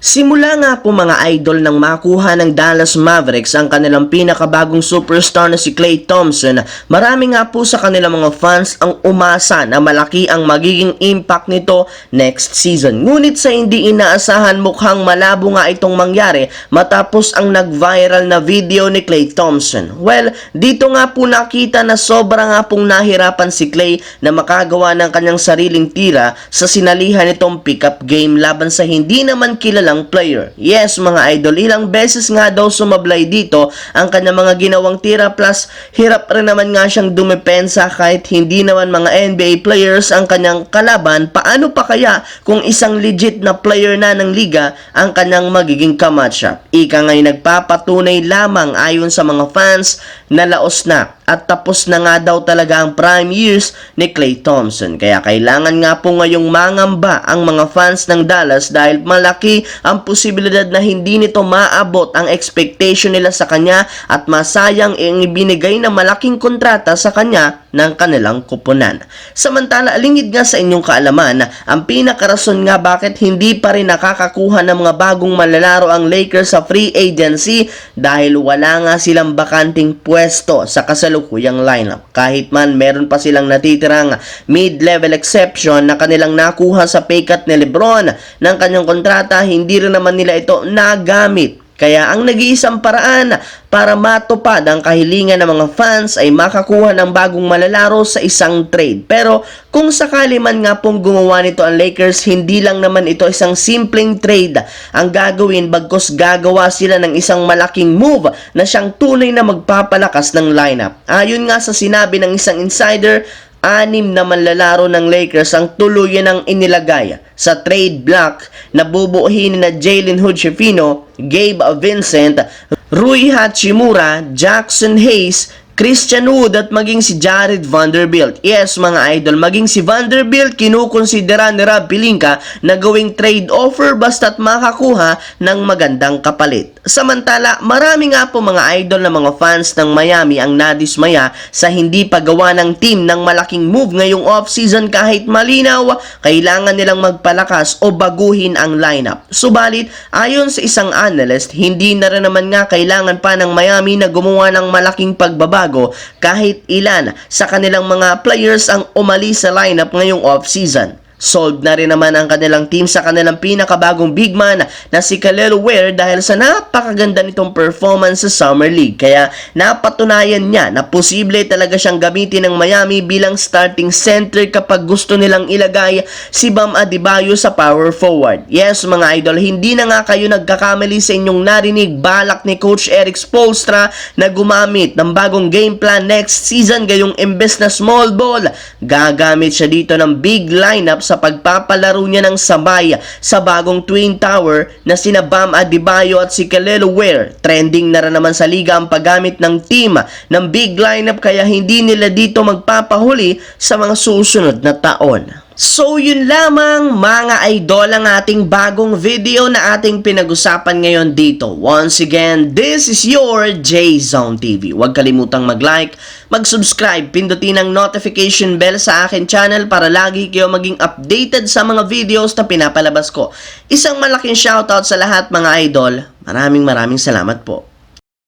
Simula nga po mga idol nang makuha ng Dallas Mavericks ang kanilang pinakabagong superstar na si Klay Thompson, marami nga po sa kanilang mga fans ang umasa na malaki ang magiging impact nito next season. Ngunit sa hindi inaasahan, mukhang malabo nga itong mangyari matapos ang nag-viral na video ni Klay Thompson. Well, dito nga po nakita na sobra nga pong nahirapan si Klay na makagawa ng kanyang sariling tira sa sinalihan nitong pick-up game laban sa hindi naman kilalang player. Yes mga idol, ilang beses nga daw sumablay dito ang kanyang mga ginawang tira, plus hirap rin naman nga siyang dumepensa kahit hindi naman mga NBA players ang kanyang kalaban. Paano pa kaya kung isang legit na player na ng liga ang kanyang magiging kamatchup? Ika nga'y nagpapatunay lamang ayon sa mga fans na laos na at tapos na nga daw talaga ang prime years ni Klay Thompson. Kaya kailangan nga po ngayong mangamba ang mga fans ng Dallas dahil malaki ang posibilidad na hindi nito maabot ang expectation nila sa kanya at masayang ang ibinigay na malaking kontrata sa kanya ng kanilang kupunan. Samantala, lingid nga sa inyong kaalaman, ang pinakarason nga bakit hindi pa rin nakakakuha ng mga bagong malalaro ang Lakers sa free agency dahil wala nga silang bakanting pwesto sa kasalukuyang lineup. Kahit man meron pa silang natitirang mid-level exception na kanilang nakuha sa pay cut ni LeBron ng kanyang kontrata, hindi rin naman nila ito nagamit. Kaya ang nag-iisang paraan para matupad ang kahilingan ng mga fans ay makakuha ng bagong malalaro sa isang trade. Pero kung sakali man nga pong gumawa nito ang Lakers, hindi lang naman ito isang simpleng trade ang gagawin, bagkus gagawa sila ng isang malaking move na siyang tunay na magpapalakas ng lineup. Ayon nga sa sinabi ng isang insider, 6 na manlalaro ng Lakers ang tuluyan ng inilagay sa trade block na bubuuhin na Jalen Hood-Schifino, Gabe Vincent, Rui Hachimura, Jackson Hayes, Christian Wood at maging si Jared Vanderbilt. Yes mga idol, maging si Vanderbilt kinukonsidera ni Rob Pelinka na gawing trade offer basta't makakuha ng magandang kapalit. Samantala, marami nga po mga idol na mga fans ng Miami ang nadismaya sa hindi paggawa ng team ng malaking move ngayong off-season kahit malinaw kailangan nilang magpalakas o baguhin ang lineup. Subalit, ayon sa isang analyst, hindi na rin naman nga kailangan pa ng Miami na gumawa ng malaking pagbabago kahit ilan sa kanilang mga players ang umalis sa lineup ngayong off-season. Sold na rin naman ang kanilang team sa kanilang pinakabagong big man na si Kelly Oubre dahil sa napakaganda nitong performance sa Summer League. Kaya napatunayan niya na posible talaga siyang gamitin ng Miami bilang starting center kapag gusto nilang ilagay si Bam Adebayo sa power forward. Yes mga idol, hindi na nga kayo nagkakamali sa inyong narinig. Balak ni Coach Erik Spoelstra na gumamit ng bagong game plan next season, gayong imbes na small ball, gagamit siya dito ng big lineup sa pagpapalaro niya ng sabay sa bagong Twin Tower na sina Bam Adebayo at si Kelly Oubre. Trending na rin naman sa liga ang paggamit ng team ng big lineup kaya hindi nila dito magpapahuli sa mga susunod na taon. So yun lamang mga idol ang ating bagong video na ating pinag-usapan ngayon dito. Once again, this is your J-Zone TV. Huwag kalimutang mag-like, mag-subscribe, pindutin ang notification bell sa akin channel para lagi kayo maging updated sa mga videos na pinapalabas ko. Isang malaking shoutout sa lahat mga idol. Maraming salamat po.